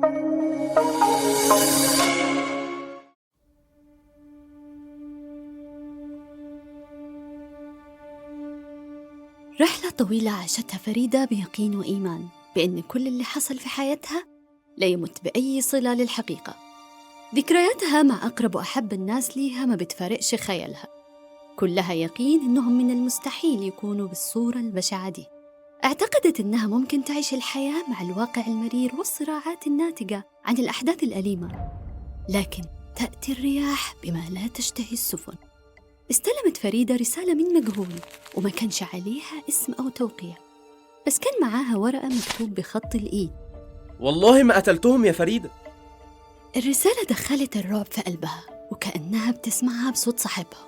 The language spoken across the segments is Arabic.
رحلة طويلة عاشتها فريدة بيقين وإيمان بأن كل اللي حصل في حياتها لا يمت بأي صلة للحقيقة. ذكرياتها مع أقرب وأحب الناس ليها ما بتفارقش خيالها، كلها يقين أنهم من المستحيل يكونوا بالصورة البشعة دي. اعتقدت أنها ممكن تعيش الحياة مع الواقع المرير والصراعات الناتجة عن الأحداث الأليمة، لكن تأتي الرياح بما لا تشتهي السفن. استلمت فريدة رسالة من مجهول وما كانش عليها اسم أو توقيع، بس كان معاها ورقة مكتوب بخط الإيد. والله ما قتلتهم يا فريدة. الرسالة دخلت الرعب في قلبها وكأنها بتسمعها بصوت صاحبها،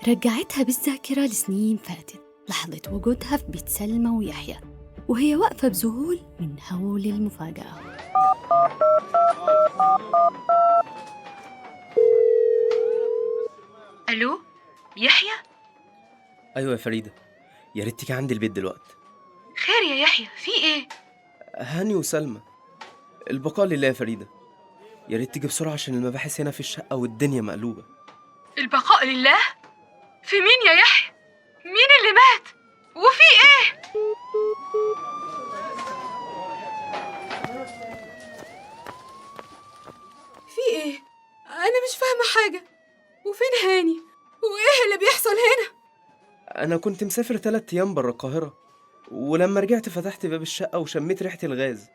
رجعتها بالذاكرة لسنين فاتت، لحظة وجودها في بيت سلمى ويحيى وهي واقفة بذهول من هول المفاجأة. ألو يحيى؟ أيوة يا فريدة، يا ريت تيجي عندي البيت دلوقتي. خير يا يحيى، في إيه؟ هاني وسلمى، البقاء لله يا فريدة، يا ريت تيجي بسرعة عشان المباحث هنا في الشقة والدنيا مقلوبة. البقاء لله؟ في مين يا يحيى؟ مين اللي مات؟ وفي إيه؟ في إيه؟ أنا مش فاهمة حاجة. وفين هاني؟ وإيه اللي بيحصل هنا؟ أنا كنت مسافر 3 أيام برا القاهرة، ولما رجعت فتحت باب الشقة وشميت ريحة الغاز،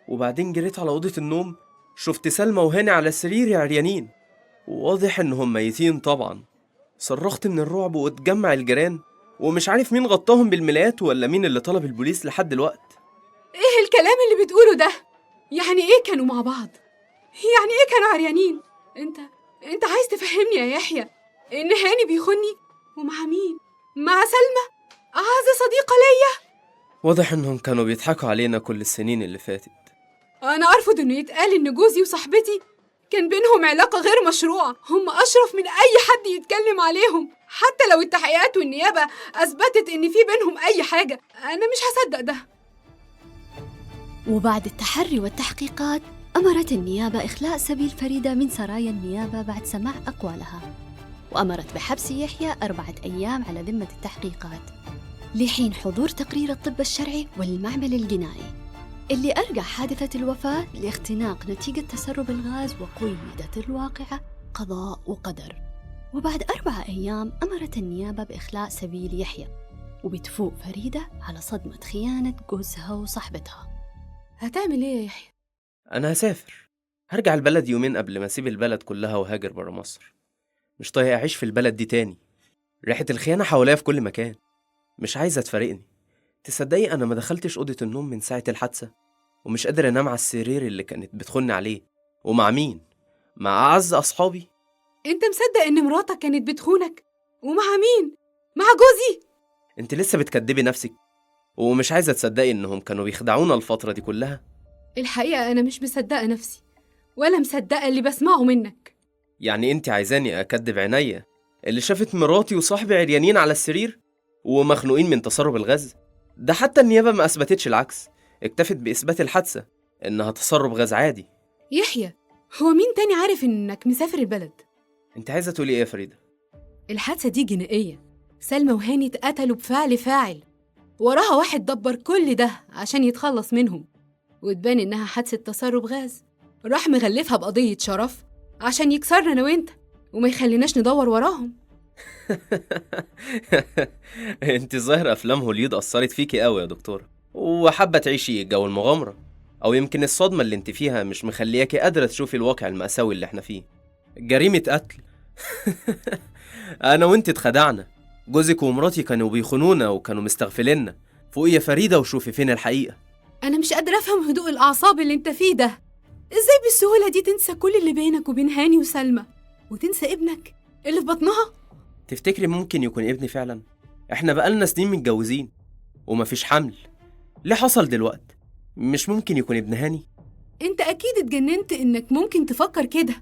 وبعدين جريت على أوضة النوم، شفت سلمى وهاني على السرير عريانين، وواضح إنهم ميتين طبعا. صرخت من الرعب واتجمع الجيران، ومش عارف مين غطاهم بالملايات ولا مين اللي طلب البوليس لحد دلوقت. إيه الكلام اللي بتقوله ده؟ يعني إيه كانوا مع بعض؟ يعني إيه كانوا عريانين؟ أنت عايز تفهمني يا يحيى إن هاني بيخوني؟ ومع مين؟ مع سلمى، أعز صديقة ليا. واضح إنهم كانوا بيضحكوا علينا كل السنين اللي فاتت. أنا أرفض إنه يتقال إن جوزي وصاحبتي كان بينهم علاقة غير مشروعة. هم أشرف من أي حد يتكلم عليهم، حتى لو التحقيقات والنيابة أثبتت إن في بينهم أي حاجة. أنا مش هصدق ده. وبعد التحري والتحقيقات أمرت النيابة إخلاء سبيل فريدة من سرايا النيابة بعد سماع أقوالها، وأمرت بحبس يحيى 4 أيام على ذمة التحقيقات لحين حضور تقرير الطب الشرعي والمعمل الجنائي اللي أرجع حادثة الوفاة لاختناق نتيجة تسرب الغاز، وقيدت الواقعة قضاء وقدر. وبعد 4 أيام أمرت النيابة بإخلاء سبيل يحيى، وبتفوق فريدة على صدمة خيانة جوزها وصاحبتها. هتعمل إيه يا يحيى؟ أنا هسافر، هرجع البلد يومين قبل ما أسيب البلد كلها وهاجر برا مصر. مش طايق أعيش في البلد دي تاني، ريحة الخيانة حواليا في كل مكان، مش عايزة تفارقني. تصدقي أنا ما دخلتش أوضة النوم من ساعة الحادثة، ومش قادر أنام على السرير اللي كانت بتخوني عليه. ومع مين؟ مع أعز أصحابي. أنت مصدق إن مراتك كانت بتخونك؟ ومع مين؟ مع جوزي؟ أنت لسه بتكدبي نفسك، ومش عايزة تصدقي إنهم كانوا بيخدعونا الفترة دي كلها. الحقيقة أنا مش مصدقة نفسي، ولا مصدقة اللي بسمعه منك. يعني أنت عايزاني أكدب عينيا اللي شافت مراتي وصاحبي عريانين على السرير ومخنوقين من تسرب الغاز؟ ده حتى النيابة ما أثبتتش العكس، اكتفت بإثبات الحادثة إنها تسرب غاز عادي. يحيى، هو مين تاني عارف إنك مسافر البلد؟ أنت عايزة تقولي إيه يا فريدة؟ الحادثة دي جنائية، سلمى وهاني اتقتلوا بفعل فاعل، وراها واحد دبر كل ده عشان يتخلص منهم، وتبان إنها حادثة تسرب غاز. راح مغلفها بقضية شرف عشان يكسرنا أنا وإنت وما يخليناش ندور وراهم. انت ظاهر افلام هوليود اثرت فيكي قوي يا دكتوره، وحابه تعيشي جو المغامره، او يمكن الصدمه اللي انت فيها مش مخلياكي قادره تشوفي الواقع المأساوي اللي احنا فيه. جريمه قتل. انا وانت اتخدعنا، جوزك ومراتي كانوا بيخونونا وكانوا مستغفليننا. فوقي يا فريده وشوفي فين الحقيقه. أنا مش قادرة أفهم هدوء الأعصاب اللي أنت فيه ده. إزاي بالسهولة دي تنسى كل اللي بينك وبين هاني وسلمى، وتنسى ابنك اللي في بطنها؟ تفتكري ممكن يكون ابني فعلا؟ احنا بقالنا سنين متجوزين ومفيش حمل، ليه حصل دلوقتي؟ مش ممكن يكون ابن هاني؟ أنت أكيد اتجننت إنك ممكن تفكر كده،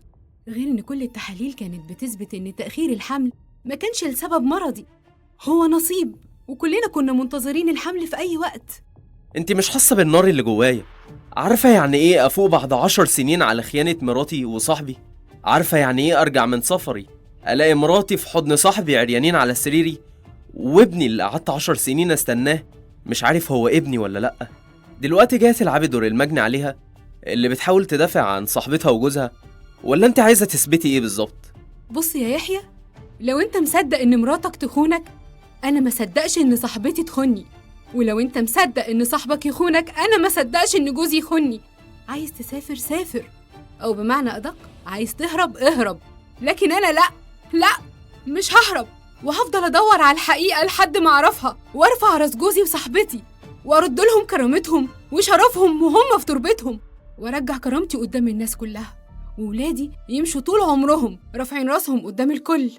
غير إن كل التحاليل كانت بتثبت إن تأخير الحمل ما كانش لسبب مرضي، هو نصيب، وكلنا كنا منتظرين الحمل في أي وقت. انت مش حاسه بالنار اللي جوايا؟ عارفة يعني ايه افوق بعد 10 سنين على خيانة مراتي وصاحبي؟ عارفة يعني ايه ارجع من سفري الاقي مراتي في حضن صاحبي عريانين على سريري، وابني اللي قعدت 10 سنين استناه مش عارف هو ابني ولا لأ؟ دلوقتي جاية تلعبي دور المجني عليها اللي بتحاول تدافع عن صاحبتها وجوزها، ولا انت عايزة تثبتي ايه بالظبط؟ بص يا يحيى، لو انت مصدق ان مراتك تخونك، انا ما صدقش ان صاحبتي تخوني. ولو انت مصدق ان صاحبك يخونك، انا ما صدقش ان جوزي يخوني. عايز تسافر سافر، او بمعنى ادق عايز تهرب اهرب، لكن انا لا مش ههرب، وهفضل ادور على الحقيقه لحد ما اعرفها وارفع راس جوزي وصاحبتي وارد لهم كرامتهم وشرفهم وهم في تربتهم، وارجع كرامتي قدام الناس كلها، وولادي يمشوا طول عمرهم رافعين راسهم قدام الكل.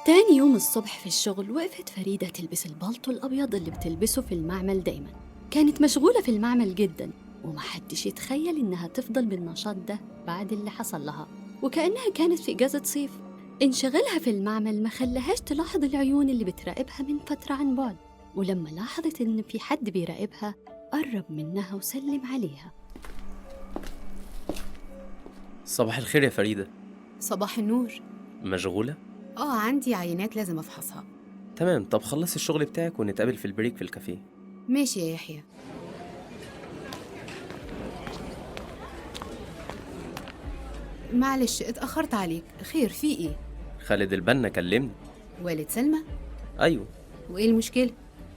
تاني يوم الصبح في الشغل وقفت فريدة تلبس البلطو الأبيض اللي بتلبسه في المعمل دايما. كانت مشغولة في المعمل جدا، ومحدش يتخيل إنها تفضل بالنشاط ده بعد اللي حصل لها، وكأنها كانت في إجازة صيف. انشغالها في المعمل ما خلاهاش تلاحظ العيون اللي بتراقبها من فترة عن بعد، ولما لاحظت إن في حد بيراقبها قرب منها وسلم عليها. صباح الخير يا فريدة. صباح النور. مشغولة؟ عندي عينات لازم أفحصها. تمام، طب خلص الشغل بتاعك ونتقابل في البريك في الكافيه. ماشي يا يحيى. معلش اتأخرت عليك، خير في ايه؟ خالد البنا كلمني. والد سلمى؟ أيوه. وايه المشكلة؟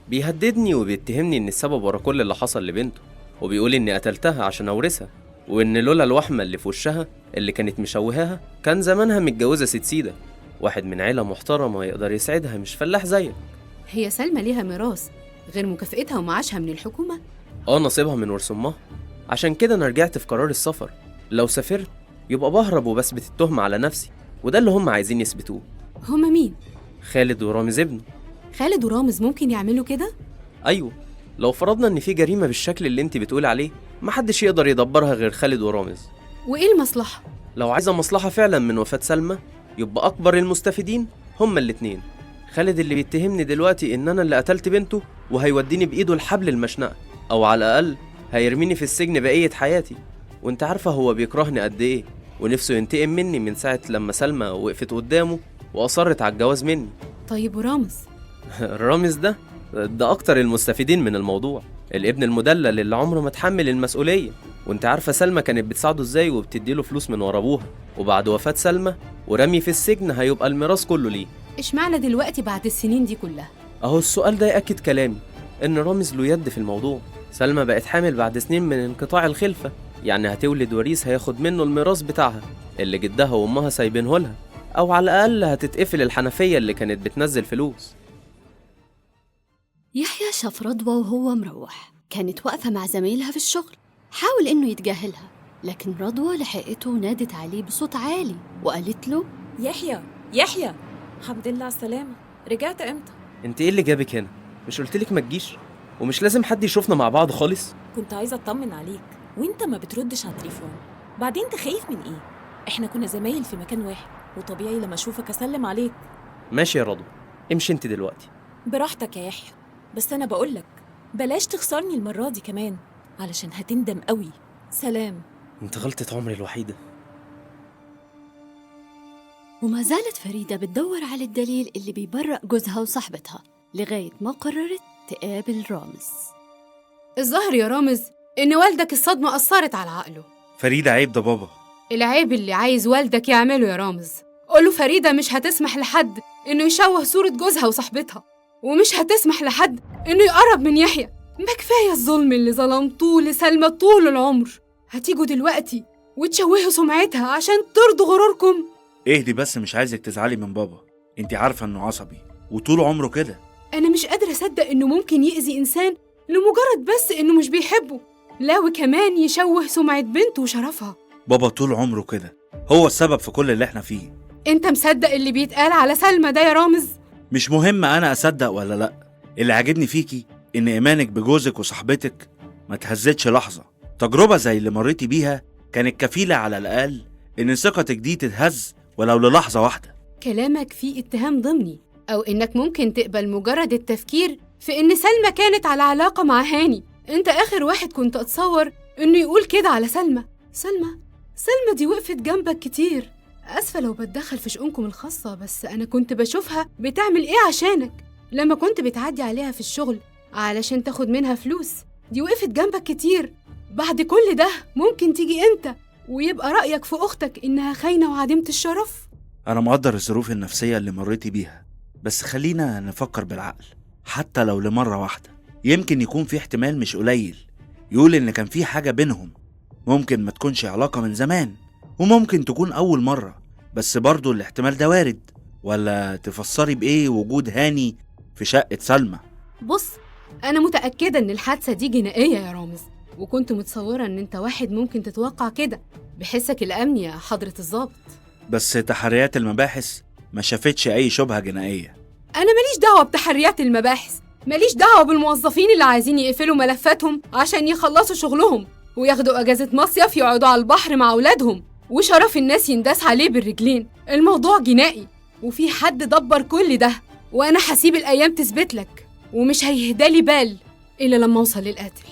بيهددني وبيتهمني إن السبب ورا كل اللي حصل لبنته، وبيقول إني قتلتها عشان أورثها، وإن لولا الوحمة اللي في وشها اللي كانت مشوهاها كان زمانها متجوزة ست سيدة، واحد من عيلة محترمة يقدر يسعدها، مش فلاح زيك. هي سلمى ليها ميراث غير مكافئتها ومعاشها من الحكومة؟ نصيبها من ورث أمها. عشان كده أنا رجعت في قرار السفر. لو سافرت يبقى بهرب وبثبت التهمة على نفسي، وده اللي هم عايزين يثبتوه. هما مين؟ خالد ورامز ابنه. خالد ورامز ممكن يعملوا كده؟ أيوه، لو فرضنا إن في جريمة بالشكل اللي أنت بتقول عليه محدش يقدر يدبرها غير خالد ورامز. وإيه المصلحة؟ لو عايزة مصلحة فعلا من وفاة سلمى يبقى أكبر المستفيدين هما الاتنين. خالد اللي بيتهمني دلوقتي إن أنا اللي قتلت بنته، وهيوديني بإيده الحبل المشنقة، أو على الأقل هيرميني في السجن بقية حياتي. وانت عارفة هو بيكرهني قد إيه، ونفسه ينتقم مني من ساعة لما سلمى وقفت قدامه وأصرت على الجواز مني. طيب ورامز؟ رامز ده أكتر المستفيدين من الموضوع، الابن المدلل اللي عمره ما اتحمل المسؤولية. وانت عارفة سلمى كانت بتساعده ازاي وبتديله فلوس من ورا ابوها، وبعد وفاة سلمى ورمي في السجن هيبقى الميراث كله ليه. اشمعنى دلوقتي بعد السنين دي كلها؟ اهو السؤال ده يأكد كلامي ان رامز له يد في الموضوع. سلمى بقت حامل بعد سنين من انقطاع الخلفة، يعني هتولد وريث هياخد منه الميراث بتاعها اللي جدها وامها سايبينه لها، او على الاقل هتتقفل الحنفية اللي كانت بتنزل فلوس. يحيى شاف رضوى وهو مروح، كانت واقفة مع زميلها في الشغل. حاول إنه يتجاهلها، لكن رضوى لحقته ونادت عليه بصوت عالي وقالت له: يحيى الحمد لله على السلامة، رجعت امتى؟ انت ايه اللي جابك هنا؟ مش قلتلك ما تجيش؟ ومش لازم حد يشوفنا مع بعض خالص؟ كنت عايزة اطمن عليك وانت ما بتردش على التليفون. بعدين انت خايف من ايه؟ احنا كنا زمايل في مكان واحد، وطبيعي لما اشوفك اسلم عليك. ماشي يا رضوى، امشي انت دلوقتي. براحتك يا يحيى، بس انا بقولك بلاش تخسرني المرة دي كمان، علشان هتندم قوي. سلام. انت غلطة عمري الوحيدة. وما زالت فريدة بتدور على الدليل اللي بيبرأ جوزها وصاحبتها، لغاية ما قررت تقابل رامز. الظاهر يا رامز إن والدك الصدمة أثرت على عقله. فريدة عيب ده بابا. العيب اللي عايز والدك يعمله يا رامز. قوله فريدة مش هتسمح لحد إنه يشوه صورة جوزها وصاحبتها، ومش هتسمح لحد إنه يقرب من يحيى. ما كفاية الظلم اللي ظلمتوه لسلمى طول العمر، هتيجوا دلوقتي وتشوهوا سمعتها عشان ترضوا غروركم؟ اهدي بس، مش عايزك تزعلي من بابا، انتي عارفة انه عصبي وطول عمره كده. أنا مش قادرة أصدق إنه ممكن يأذي إنسان لمجرد بس إنه مش بيحبه، لا وكمان يشوه سمعة بنته وشرفها. بابا طول عمره كده، هو السبب في كل اللي احنا فيه. أنت مصدق اللي بيتقال على سلمى ده يا رامز؟ مش مهم أنا أصدق ولا لأ، اللي عاجبني فيكي إن إيمانك بجوزك وصاحبتك ما تهزتش لحظة. تجربة زي اللي مريتي بيها كانت كفيلة على الأقل إن ثقتك دي تتهز ولو للحظة واحدة. كلامك فيه اتهام ضمني، أو إنك ممكن تقبل مجرد التفكير في إن سلمى كانت على علاقة مع هاني انت آخر واحد كنت أتصور إنه يقول كده على سلمى. سلمى دي وقفت جنبك كتير. أسفة لو بتدخل في شؤونكم الخاصة، بس أنا كنت بشوفها بتعمل إيه عشانك. لما كنت بتعدي عليها في الشغل علشان تاخد منها فلوس، دي وقفت جنبك كتير. بعد كل ده ممكن تيجي انت ويبقى رأيك في أختك إنها خاينة وعديمة الشرف؟ أنا مقدر الظروف النفسية اللي مريتي بيها، بس خلينا نفكر بالعقل. حتى لو لمرة واحدة، يمكن يكون في احتمال مش قليل يقول إن كان في حاجة بينهم. ممكن ما تكونش علاقة من زمان، وممكن تكون أول مرة، بس برضو الاحتمال ده وارد. ولا تفسري بإيه وجود هاني في شقة سلمى؟ بص، أنا متأكدة إن الحادثة دي جنائية يا رامز، وكنت متصورة إن أنت واحد ممكن تتوقع كده بحسك الأمني يا حضرة الضابط. بس تحريات المباحث ما شافتش أي شبهة جنائية. أنا ماليش دعوة بتحريات المباحث، ماليش دعوة بالموظفين اللي عايزين يقفلوا ملفاتهم عشان يخلصوا شغلهم وياخدوا أجازة مصيف يقعدوا على البحر مع أولادهم، وشرف الناس ينداس عليه بالرجلين. الموضوع جنائي، وفي حد دبر كل ده، وأنا هسيب الأيام تثبت لك، ومش هيهدالي بال إلا لما أوصل للقاتل.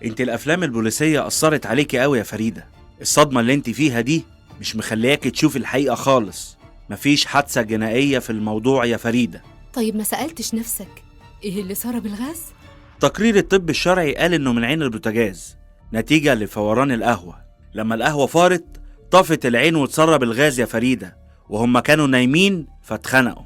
انت الأفلام البوليسية أثرت عليكي قوي يا فريدة. الصدمة اللي انت فيها دي مش مخلياكي تشوفي الحقيقة خالص. مفيش حادثة جنائية في الموضوع يا فريدة. طيب ما سألتش نفسك إيه اللي سرب الغاز؟ تقرير الطب الشرعي قال إنه من عين البوتاجاز نتيجة لفوران القهوة. لما القهوة فارت طفت العين وتسرب الغاز يا فريدة، وهم كانوا نايمين فاتخنقوا.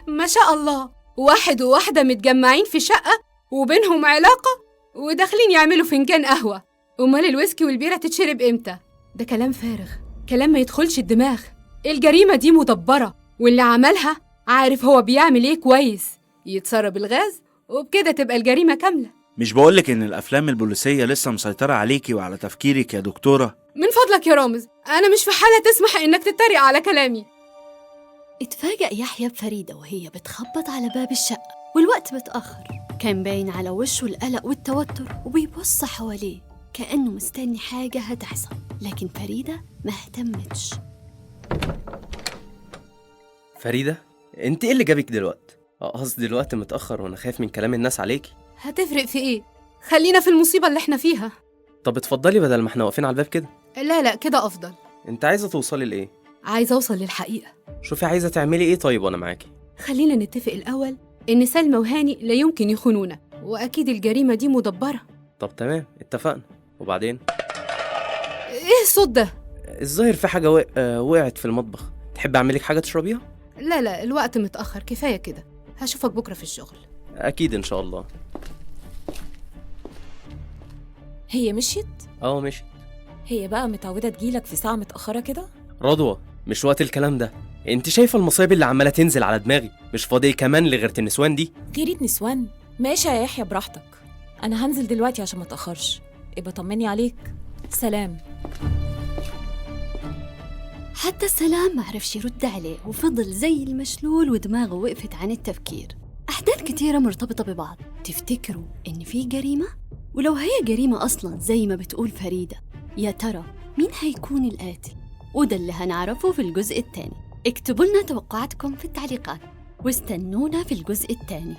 ما شاء الله، واحد وواحدة متجمعين في شقة وبينهم علاقة وداخلين يعملوا فنجان قهوة. أمال الويسكي والبيرة تتشرب إمتى؟ ده كلام فارغ، كلام ما يدخلش الدماغ. الجريمة دي مدبرة، واللي عملها عارف هو بيعمل إيه كويس. يتسرب الغاز وبكده تبقى الجريمة كاملة. مش بقولك إن الأفلام البوليسية لسه مسيطرة عليكي وعلى تفكيرك يا دكتورة؟ من فضلك يا رامز، أنا مش في حالة تسمح إنك تتريق على كلامي. اتفاجأ يحيى بفريدة وهي بتخبط على باب الشقة والوقت متأخر. كان باين على وشه القلق والتوتر وبيبص حواليه كأنه مستني حاجة هتحصل، لكن فريدة ما اهتمتش. فريدة، انت ايه اللي جابك دلوقتي؟ قصدي الوقت متأخر وانا خايف من كلام الناس عليكي. هتفرق في إيه؟ خلينا في المصيبة اللي احنا فيها. طب اتفضلي بدل ما احنا واقفين على الباب كده. لا كده أفضل. انت عايزة توصلي لإيه؟ عايزة أوصل للحقيقة. شوفي عايزة تعملي ايه طيب وانا معاكي. خلينا نتفق الأول إن سلمى وهاني لا يمكن يخونونا، وأكيد الجريمة دي مدبرة. طب تمام، اتفقنا. وبعدين؟ إيه الصوت ده؟ الظاهر في حاجة وقعت في المطبخ. تحب اعملك حاجة تشربيها؟ لا الوقت متأخر، كفاية كده. هشوفك بكرة في الشغل. اكيد ان شاء الله. هي مشيت؟ مشيت. هي بقى متعودة تجيلك في ساعة متأخرة كده؟ رضوى، مش وقت الكلام ده. انت شايفة المصايب اللي عمالة تنزل على دماغي؟ مش فاضي كمان لغيرة النسوان دي. غيرة نسوان؟ ماشي يا يحيى براحتك، أنا هنزل دلوقتي عشان ما تأخرش. ابقى طمني عليك. سلام. حتى السلام معرفش يرد عليه وفضل زي المشلول ودماغه وقفت عن التفكير. أحداث كتيرة مرتبطة ببعض. تفتكروا إن في جريمة؟ ولو هي جريمة أصلاً زي ما بتقول فريدة، يا ترى مين هيكون القاتل؟ وده اللي هنعرفه في الجزء الثاني. اكتبوا لنا توقعاتكم في التعليقات واستنونا في الجزء الثاني.